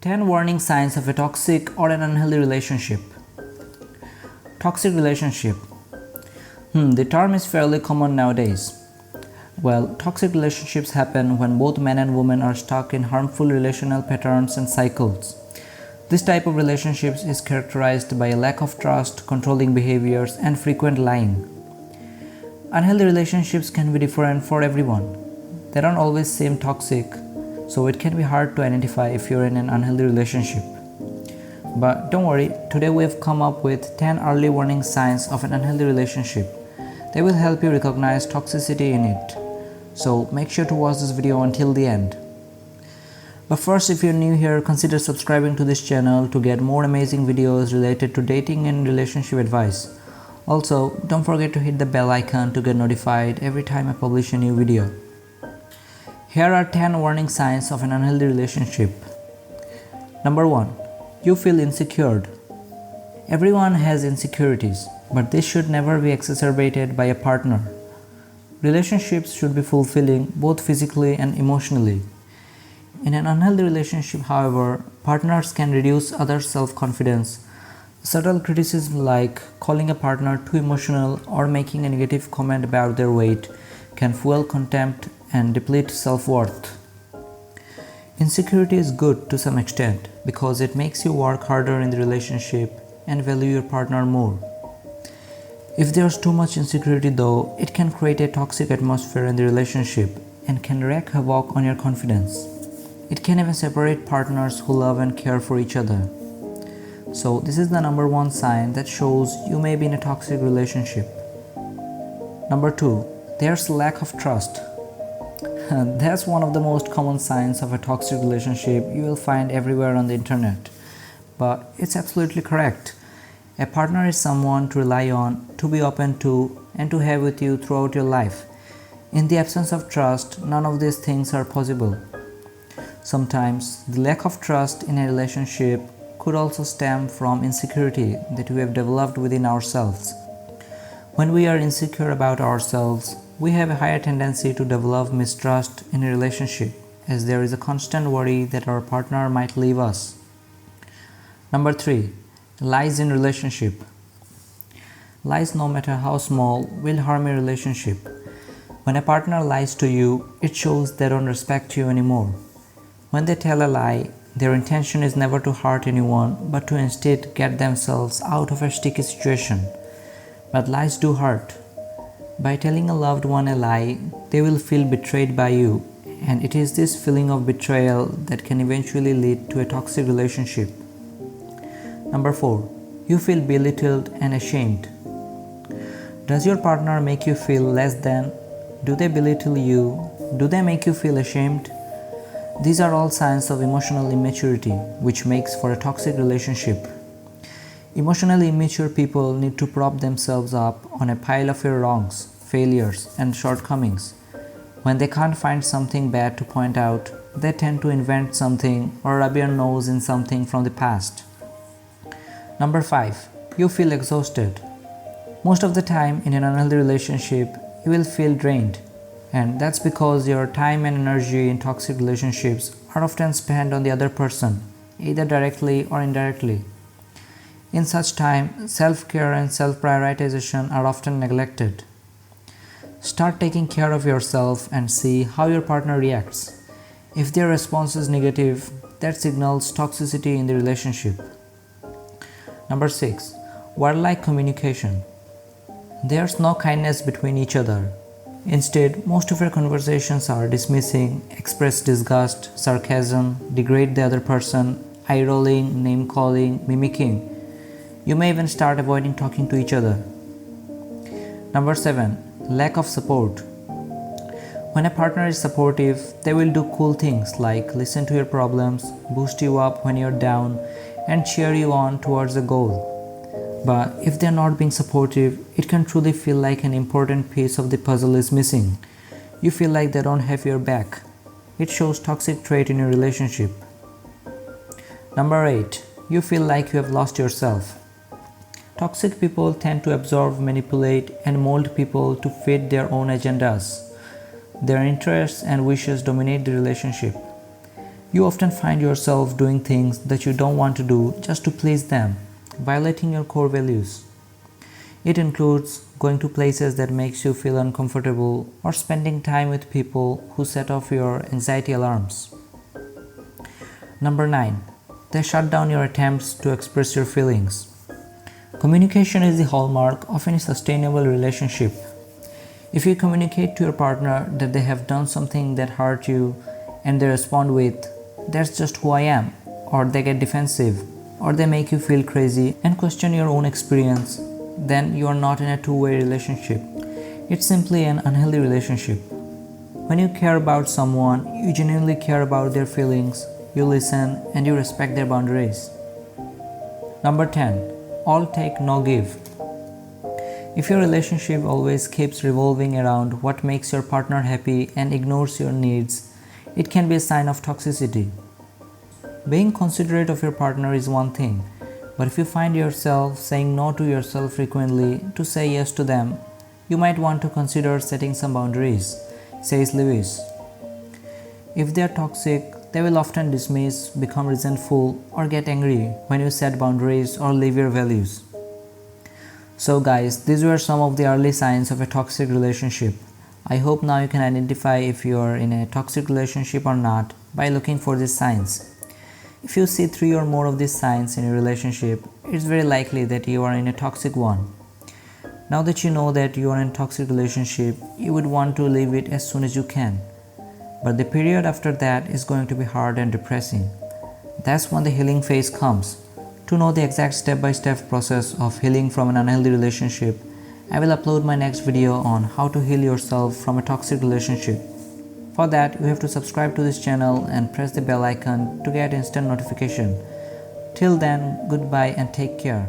10 warning signs of a toxic or an unhealthy relationship. Toxic relationship. The term is fairly common nowadays. Well, toxic relationships happen when both men and women are stuck in harmful relational patterns and cycles. This type of relationships is characterized by a lack of trust, controlling behaviors, and frequent lying. Unhealthy relationships can be different for everyone. They don't always seem toxic, so it can be hard to identify if you're in an unhealthy relationship. But don't worry, today we've come up with 10 early warning signs of an unhealthy relationship. They will help you recognize toxicity in it. So make sure to watch this video until the end. But first, if you're new here, consider subscribing to this channel to get more amazing videos related to dating and relationship advice. Also, don't forget to hit the bell icon to get notified every time I publish a new video. Here are 10 warning signs of an unhealthy relationship. Number 1. You feel insecure. Everyone has insecurities, but this should never be exacerbated by a partner. Relationships should be fulfilling both physically and emotionally. In an unhealthy relationship, however, partners can reduce others' self-confidence. Subtle criticism like calling a partner too emotional or making a negative comment about their weight can fuel contempt and deplete self-worth. Insecurity is good to some extent because it makes you work harder in the relationship and value your partner more. If there's too much insecurity though, it can create a toxic atmosphere in the relationship and can wreak havoc on your confidence. It can even separate partners who love and care for each other. So this is the number 1 sign that shows you may be in a toxic relationship. Number 2, there's lack of trust. That's one of the most common signs of a toxic relationship you will find everywhere on the internet. But it's absolutely correct. A partner is someone to rely on, to be open to, and to have with you throughout your life. In the absence of trust, none of these things are possible. Sometimes, the lack of trust in a relationship could also stem from insecurity that we have developed within ourselves. When we are insecure about ourselves, we have a higher tendency to develop mistrust in a relationship, as there is a constant worry that our partner might leave us. Number 3. Lies in relationship. Lies, no matter how small, will harm a relationship. When a partner lies to you, it shows they don't respect you anymore. When they tell a lie, their intention is never to hurt anyone, but to instead get themselves out of a sticky situation. But lies do hurt. By telling a loved one a lie, they will feel betrayed by you, and it is this feeling of betrayal that can eventually lead to a toxic relationship. Number 4. You feel belittled and ashamed. Does your partner make you feel less than? Do they belittle you? Do they make you feel ashamed? These are all signs of emotional immaturity, which makes for a toxic relationship. Emotionally immature people need to prop themselves up on a pile of your wrongs, failures, and shortcomings. When they can't find something bad to point out, they tend to invent something or rub your nose in something from the past. Number 5. You feel exhausted. Most of the time in an unhealthy relationship, you will feel drained. And that's because your time and energy in toxic relationships are often spent on the other person, either directly or indirectly. In such time, self-care and self-prioritization are often neglected. Start taking care of yourself and see how your partner reacts. If their response is negative, that signals toxicity in the relationship. Number 6. Word-like communication. There's no kindness between each other. Instead, most of your conversations are dismissing, express disgust, sarcasm, degrade the other person, eye-rolling, name-calling, mimicking. You may even start avoiding talking to each other. Number 7. Lack of support. When a partner is supportive, they will do cool things like listen to your problems, boost you up when you're down, and cheer you on towards a goal. But if they're not being supportive, it can truly feel like an important piece of the puzzle is missing. You feel like they don't have your back. It shows toxic trait in your relationship. Number 8. You feel like you have lost yourself. Toxic people tend to absorb, manipulate, and mold people to fit their own agendas. Their interests and wishes dominate the relationship. You often find yourself doing things that you don't want to do just to please them, violating your core values. It includes going to places that makes you feel uncomfortable or spending time with people who set off your anxiety alarms. Number 9. They shut down your attempts to express your feelings. Communication is the hallmark of any sustainable relationship. If you communicate to your partner that they have done something that hurt you and they respond with, "That's just who I am," or they get defensive, or they make you feel crazy and question your own experience, then you are not in a two-way relationship. It's simply an unhealthy relationship. When you care about someone, you genuinely care about their feelings, you listen, and you respect their boundaries. Number 10. All take, no give. If your relationship always keeps revolving around what makes your partner happy and ignores your needs, it can be a sign of toxicity. Being considerate of your partner is one thing, but if you find yourself saying no to yourself frequently to say yes to them, you might want to consider setting some boundaries, says Lewis. If they are toxic, they will often dismiss, become resentful, or get angry when you set boundaries or live your values. So guys, these were some of the early signs of a toxic relationship. I hope now you can identify if you are in a toxic relationship or not by looking for these signs. If you see 3 or more of these signs in a relationship, it's very likely that you are in a toxic one. Now that you know that you are in a toxic relationship, you would want to leave it as soon as you can. But the period after that is going to be hard and depressing. That's when the healing phase comes. To know the exact step-by-step process of healing from an unhealthy relationship, I will upload my next video on how to heal yourself from a toxic relationship. For that, you have to subscribe to this channel and press the bell icon to get instant notification. Till then, goodbye and take care.